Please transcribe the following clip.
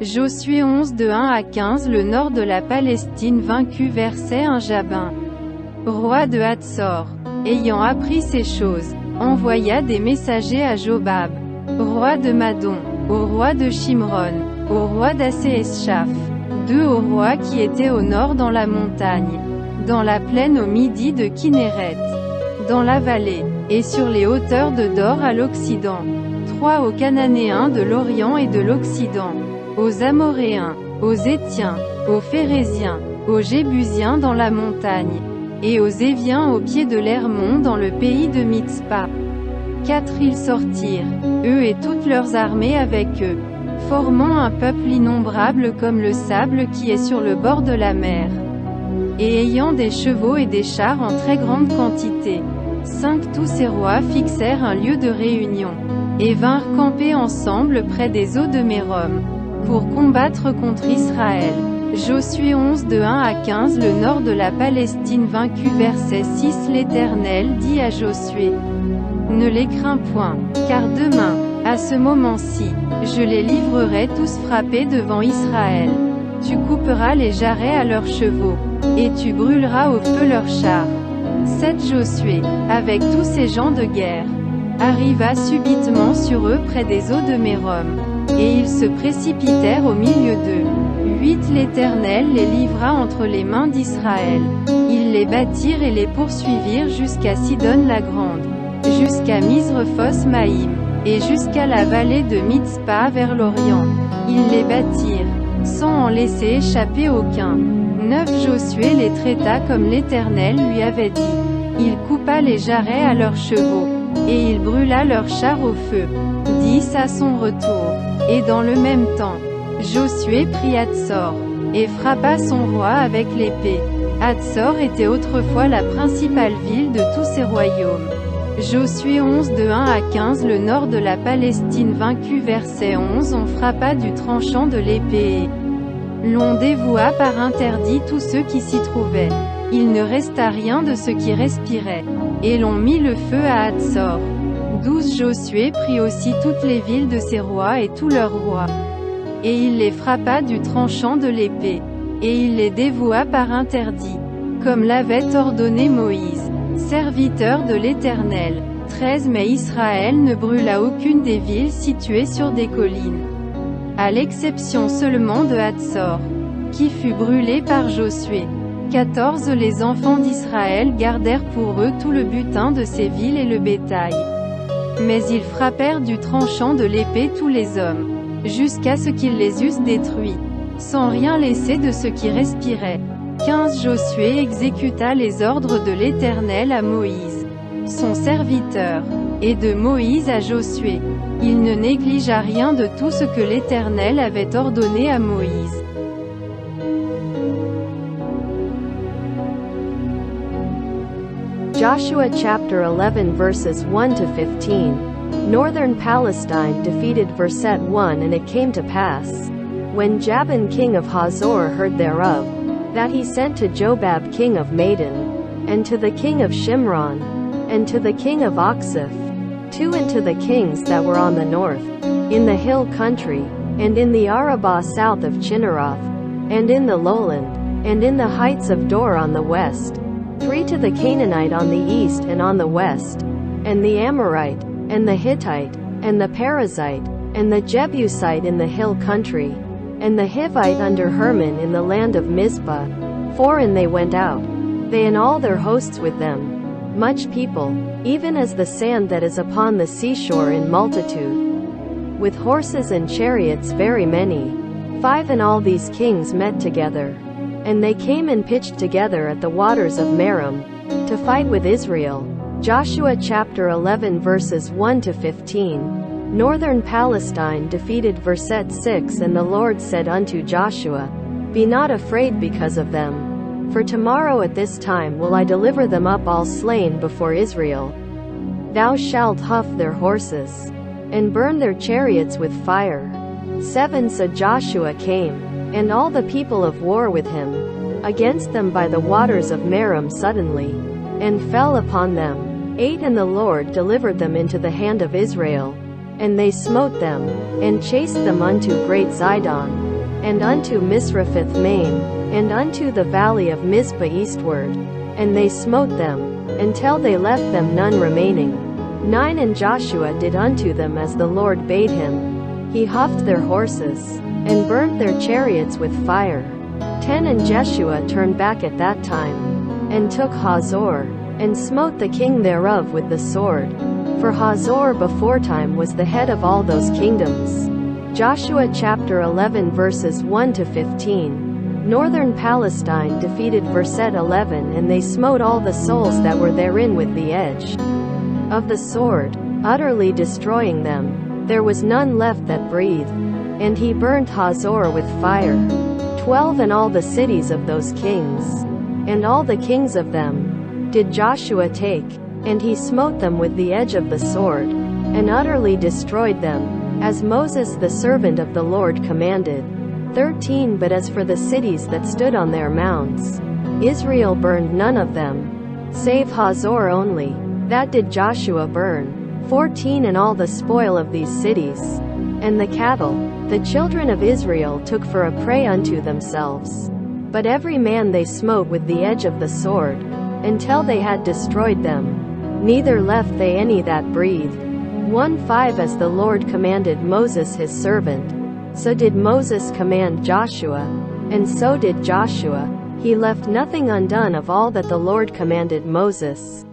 Josué 11 de 1 à 15. Le nord de la Palestine vaincu. Verset 1. Jabin, roi de Hatzor, ayant appris ces choses, envoya des messagers à Jobab, roi de Madon, au roi de Shimron, au roi d'Asséeschaph, au roi qui était au nord dans la montagne, dans la plaine au midi de Kinneret, dans la vallée, et sur les hauteurs de Dor à l'Occident, 3 aux Cananéens de l'Orient et de l'Occident, aux Amoréens, aux Étiens, aux Phéréziens, aux Jébusiens dans la montagne, et aux Éviens au pied de l'Hermon dans le pays de Mitzpa. 4 Ils sortirent, eux et toutes leurs armées avec eux, formant un peuple innombrable comme le sable qui est sur le bord de la mer, et ayant des chevaux et des chars en très grande quantité. 5 Tous ces rois fixèrent un lieu de réunion, et vinrent camper ensemble près des eaux de Mérom, pour combattre contre Israël. Josué 11 de 1 à 15. Le nord de la Palestine vaincu. Verset 6. L'Éternel dit à Josué: ne les crains point, car demain, à ce moment-ci, je les livrerai tous frappés devant Israël. Tu couperas les jarrets à leurs chevaux, et tu brûleras au feu leurs chars. 7 Josué, avec tous ces gens de guerre, arriva subitement sur eux près des eaux de Mérom, et ils se précipitèrent au milieu d'eux. 8 L'Éternel les livra entre les mains d'Israël. Ils les battirent et les poursuivirent jusqu'à Sidon la Grande, jusqu'à Misrephos Maïm, et jusqu'à la vallée de Mitzpa vers l'Orient. Ils les battirent, sans en laisser échapper aucun. 9 Josué les traita comme l'Éternel lui avait dit. Il coupa les jarrets à leurs chevaux, et il brûla leurs chars au feu. 10 À son retour, et dans le même temps, Josué prit Hatzor, et frappa son roi avec l'épée. Hatzor était autrefois la principale ville de tous ses royaumes. Josué 11 de 1 à 15. Le nord de la Palestine vaincu. Verset 11. On frappa du tranchant de l'épée, et l'on dévoua par interdit tous ceux qui s'y trouvaient. Il ne resta rien de ceux qui respiraient, et l'on mit le feu à Hatzor. 12 Josué prit aussi toutes les villes de ses rois et tous leurs rois, et il les frappa du tranchant de l'épée, et il les dévoua par interdit, comme l'avait ordonné Moïse, serviteur de l'Éternel. 13 Mais Israël ne brûla aucune des villes situées sur des collines, à l'exception seulement de Hatzor, qui fut brûlée par Josué. 14 Les enfants d'Israël gardèrent pour eux tout le butin de ces villes et le bétail. Mais ils frappèrent du tranchant de l'épée tous les hommes, jusqu'à ce qu'ils les eussent détruits, sans rien laisser de ceux qui respiraient. 15 Josué exécuta les ordres de l'Éternel à Moïse, son serviteur, et de Moïse à Josué. Il ne négligea rien de tout ce que l'Éternel avait ordonné à Moïse. Joshua chapter 11 verses 1 to 15. Northern Palestine defeated. Verset 1 And it came to pass, when Jabin king of Hazor heard thereof, that he sent to Jobab king of Madon, and to the king of Shimron, and to the king of Oxiph, and to the kings that were on the north, in the hill country, and in the Arabah south of Chinneroth, and in the lowland, and in the heights of Dor on the west, 3 to the Canaanite on the east and on the west, and the Amorite, and the Hittite, and the Perizzite, and the Jebusite in the hill country, and the Hivite under Hermon in the land of Mizpah. 4 And they went out, they and all their hosts with them, much people, even as the sand that is upon the seashore in multitude, with horses and chariots very many. 5 And all these kings met together, and they came and pitched together at the waters of Merom, to fight with Israel. Joshua chapter 11 verses 1 to 15. Northern Palestine defeated. Verset 6 And the Lord said unto Joshua, Be not afraid because of them, for tomorrow at this time will I deliver them up all slain before Israel. Thou shalt huff their horses, and burn their chariots with fire. 7 So Joshua came, and all the people of war with him, against them by the waters of Merom suddenly, and fell upon them. 8 And the Lord delivered them into the hand of Israel, and they smote them, and chased them unto great Zidon. and unto Misrephoth-maim, and unto the valley of Mizpah eastward. And they smote them, until they left them none remaining. 9 And Joshua did unto them as the Lord bade him. He houghed their horses, and burnt their chariots with fire. 10 And Jeshua turned back at that time, and took Hazor, and smote the king thereof with the sword. For Hazor beforetime was the head of all those kingdoms. Joshua chapter 11 verses 1 to 15. Northern Palestine defeated Verset 11. And they smote all the souls that were therein with the edge of the sword, utterly destroying them. There was none left that breathed. And he burnt Hazor with fire. 12 And all the cities of those kings, and all the kings of them, did Joshua take, and he smote them with the edge of the sword, and utterly destroyed them, as Moses the servant of the Lord commanded. 13 But as for the cities that stood on their mounds, Israel burned none of them, save Hazor only, that did Joshua burn. 14 And all the spoil of these cities, and the cattle, the children of Israel took for a prey unto themselves. But every man they smote with the edge of the sword, until they had destroyed them. Neither left they any that breathed. 1:5 As the Lord commanded Moses his servant, so did Moses command Joshua, and so did Joshua. He left nothing undone of all that the Lord commanded Moses.